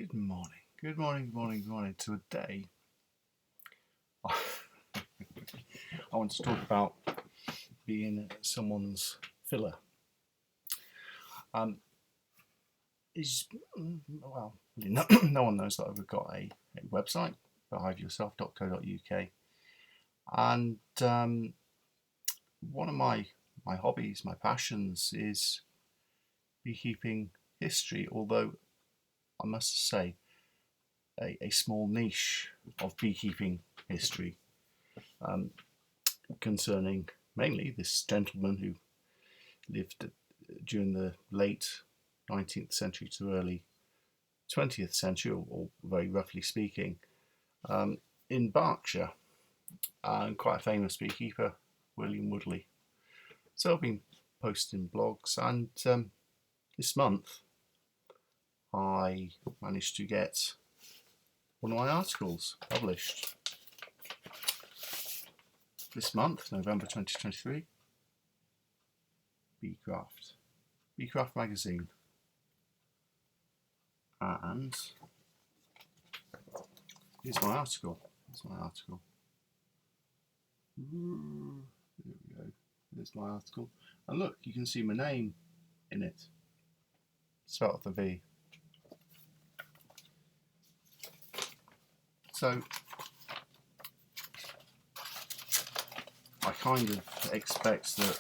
Good morning. Good morning, good morning, good morning. Today, I want to talk about being someone's filler. No one knows that I've got a website, behaveyourself.co.uk, and one of my hobbies, my passions, is beekeeping history. Although I must say, a small niche of beekeeping history, concerning mainly this gentleman who lived during the late 19th century to early 20th century, or very roughly speaking, in Berkshire, and quite a famous beekeeper, William Woodley. So I've been posting blogs, and this month I managed to get one of my articles published. This month, November 2023, Beecraft magazine, and here's my article. There we go. There's my article, and look, you can see my name in it, spelled with a V. So I kind of expect that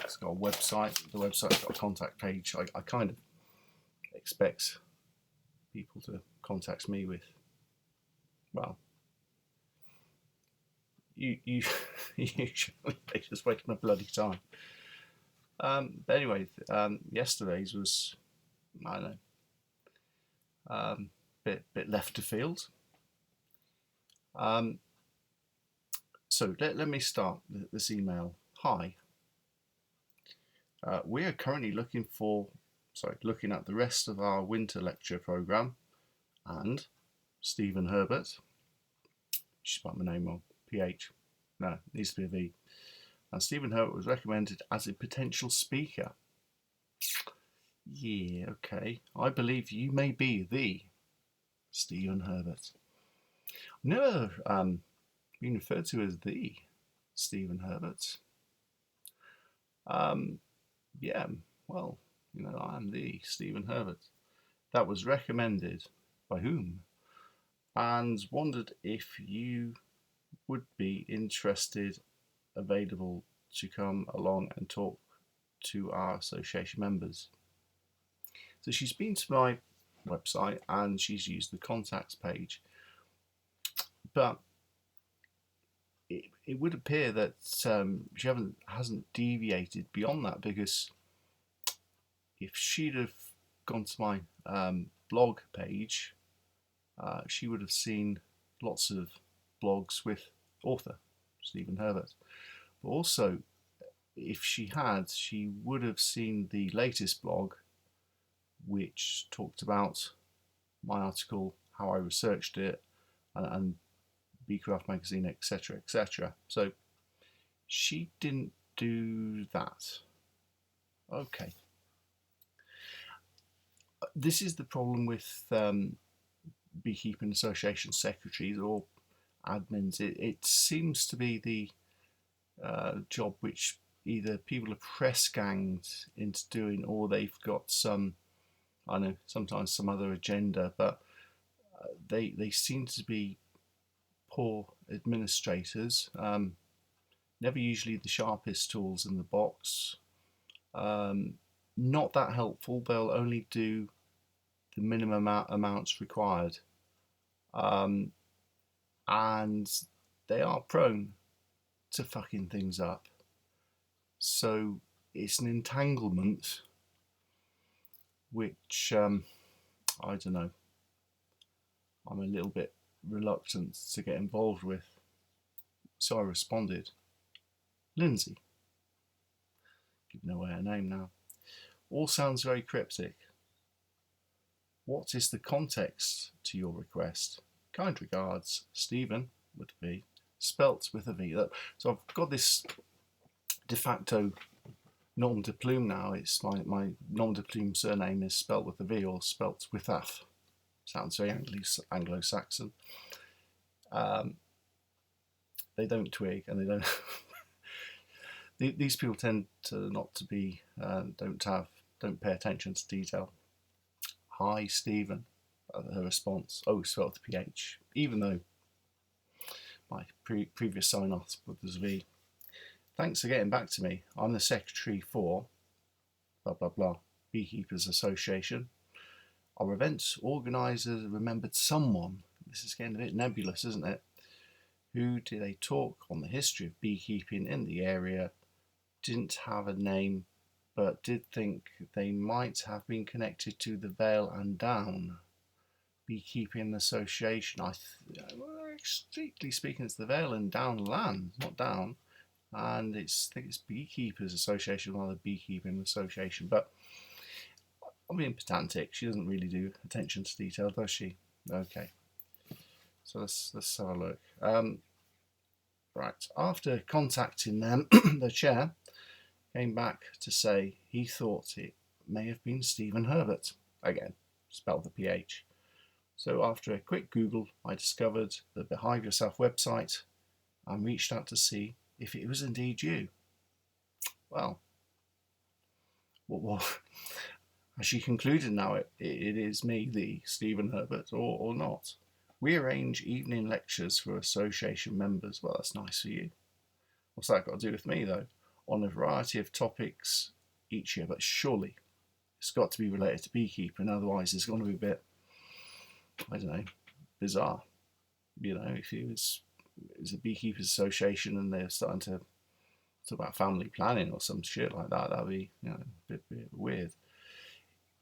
it's got a website. The website's got a contact page. I kind of expect people to contact me with, well, you usually they just wasting my bloody time. But anyway, yesterday's was, I don't know, bit left of field. So let me start this email. Hi. We are currently looking at the rest of our winter lecture program, and Stephen Herbert, spelled my name wrong, PH, no, it needs to be a V, and Stephen Herbert was recommended as a potential speaker. Yeah, okay, I believe you may be the Stephen Herbert. I've never been referred to as the Stephen Herbert. Yeah, well, I am the Stephen Herbert. That was recommended by whom? And wondered if you would be interested, available to come along and talk to our association members. So she's been to my website and she's used the contacts page, but it would appear that she hasn't deviated beyond that, because if she'd have gone to my blog page, she would have seen lots of blogs with author Stephen Herbert. But also, if she had, she would have seen the latest blog, which talked about my article, how I researched it, and Beecraft magazine, etc., etc. So she didn't do that. Okay. This is the problem with Beekeeping Association secretaries or admins. It seems to be the job which either people are press ganged into doing, or they've got some, I know, sometimes some other agenda, but they seem to be poor administrators, never usually the sharpest tools in the box, not that helpful. They'll only do the minimum amounts required, and they are prone to fucking things up. So it's an entanglement which, I don't know, I'm a little bit reluctant to get involved with. So I responded, Lindsay, giving away her name now. All sounds very cryptic. What is the context to your request? Kind regards, Stephen, with a V, spelt with a V. So I've got this de facto nom de plume now. It's my nom de plume surname is spelt with a V or spelt with F. Sounds very Anglo-Saxon. They don't twig, and they don't. These people tend to not to be, don't pay attention to detail. Hi, Stephen. Her response. Oh, spelled with PH. Even though my previous sign-off was V. Thanks for getting back to me. I'm the secretary for blah blah blah Beekeepers Association. Our event organisers remembered someone. This is getting a bit nebulous, isn't it? Who did a talk on the history of beekeeping in the area. Didn't have a name, but did think they might have been connected to the Vale and Down Beekeeping Association. Strictly speaking, it's the Vale and Down land, not Down. And I think it's Beekeepers Association rather than Beekeeping Association. But I'm being pedantic. She doesn't really do attention to detail, does she? Okay. So let's have a look. Right. After contacting them, the chair came back to say he thought it may have been Stephen Herbert. Again, spelled the PH. So after a quick Google, I discovered the Behave Yourself website and reached out to see if it was indeed you. Well, as she concluded now, it is me, the Stephen Herbert, or not. We arrange evening lectures for association members. Well, that's nice for you. What's that got to do with me, though? On a variety of topics each year, but surely it's got to be related to beekeeping, otherwise it's going to be a bit, I don't know, bizarre. You know, if it was a Beekeepers Association and they're starting to talk about family planning or some shit like that, that'd be, you know, a bit weird.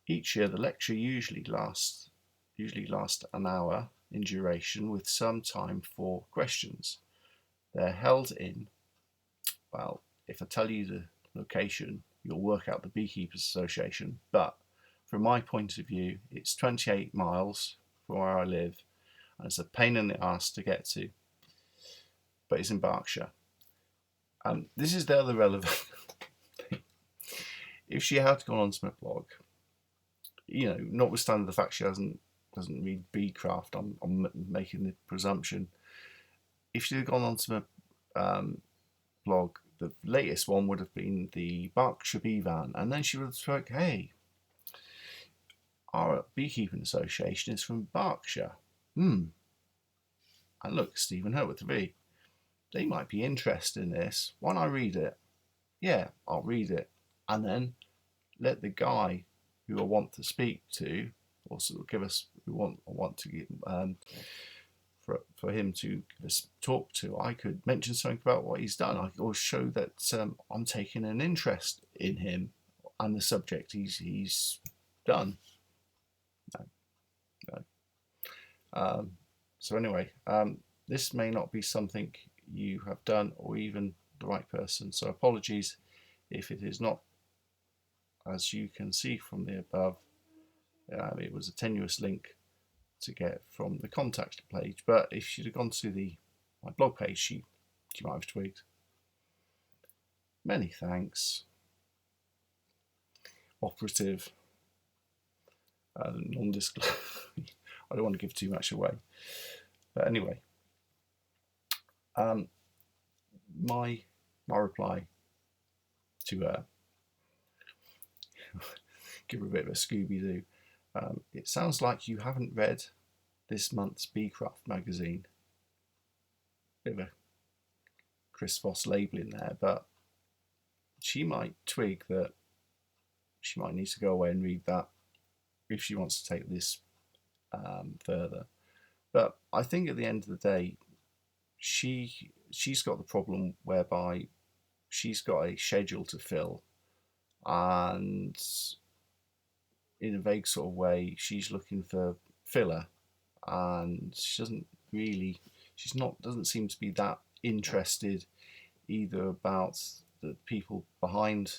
Each year the lecture usually lasts an hour in duration with some time for questions. They're held in, well, if I tell you the location, you'll work out the Beekeepers Association, but from my point of view, it's 28 miles from where I live, and it's a pain in the arse to get to, but it's in Berkshire. This is the other relevant thing. If she had gone onto my blog, you know, notwithstanding the fact she doesn't read Beecraft, I'm making the presumption. If she had gone onto my blog, the latest one would have been the Berkshire Bee Van, and then she would have spoke, hey, our Beekeeping Association is from Berkshire. And look, Stephen Herbert with V. They might be interested in this. Why not read it? Yeah, I'll read it. And then let the guy who I want to speak to, or sort of give us, I want to give, for him to give us talk to, I could mention something about what he's done. I could show that I'm taking an interest in him and the subject he's done. No. So anyway, this may not be something you have done or even the right person. So apologies if it is not. As you can see from the above, it was a tenuous link to get from the contact page. But if she'd have gone to my blog page, she might have twigged. Many thanks. Operative. Non-disclosure. I don't want to give too much away. But anyway, my reply to her, give her a bit of a Scooby-Doo. It sounds like you haven't read this month's Beecraft magazine. Bit of a Chris Voss labelling there, but she might twig that she might need to go away and read that if she wants to take this further. But I think at the end of the day, she's got the problem whereby she's got a schedule to fill, and in a vague sort of way, she's looking for filler, and she doesn't seem to be that interested either about the people behind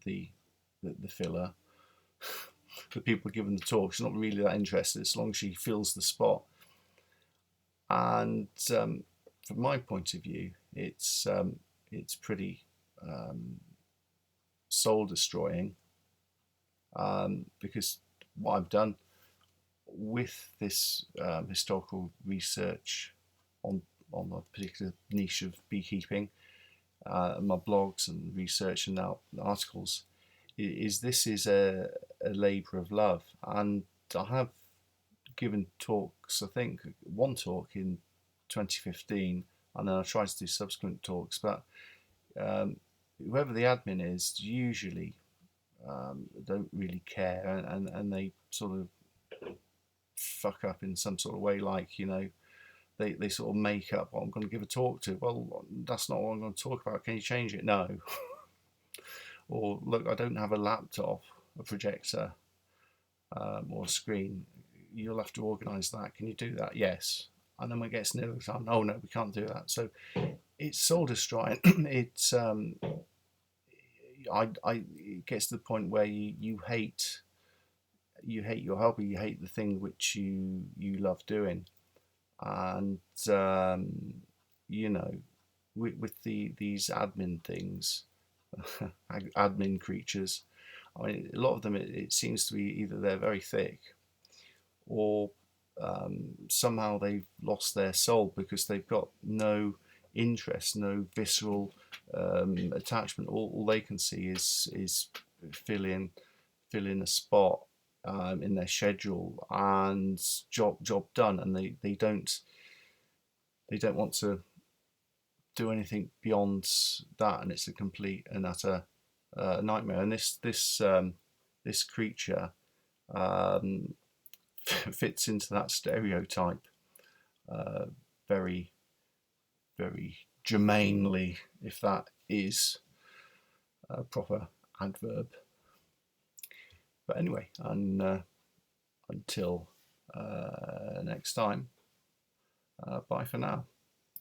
the filler, the people giving the talk. She's not really that interested as long as she fills the spot. And from my point of view, it's pretty soul destroying, because what I've done with this historical research on a particular niche of beekeeping, my blogs and research and now articles, is this is a labour of love. And I have given talks, I think one talk in 2015, and then I tried to do subsequent talks, but whoever the admin is usually don't really care, and they sort of fuck up in some sort of way, like, you know, they sort of make up what I'm going to give a talk to. Well, that's not what I'm going to talk about. Can you change it? No. Or, look, I don't have a laptop, a projector, or a screen. You'll have to organise that. Can you do that? Yes. And then when it gets near the time, oh no, we can't do that. So it's soul destroying. It's it gets to the point where you hate your hobby, you hate the thing which you love doing, and you know, with these admin things, admin creatures. I mean, a lot of them, it seems to be either they're very thick, or somehow they've lost their soul because they've got no interest, no visceral attachment. All they can see is fill in a spot in their schedule, and job done, and they don't want to do anything beyond that, and it's a complete and utter nightmare. And this creature fits into that stereotype very, very germanely, if that is a proper adverb. But anyway, and until next time, bye for now.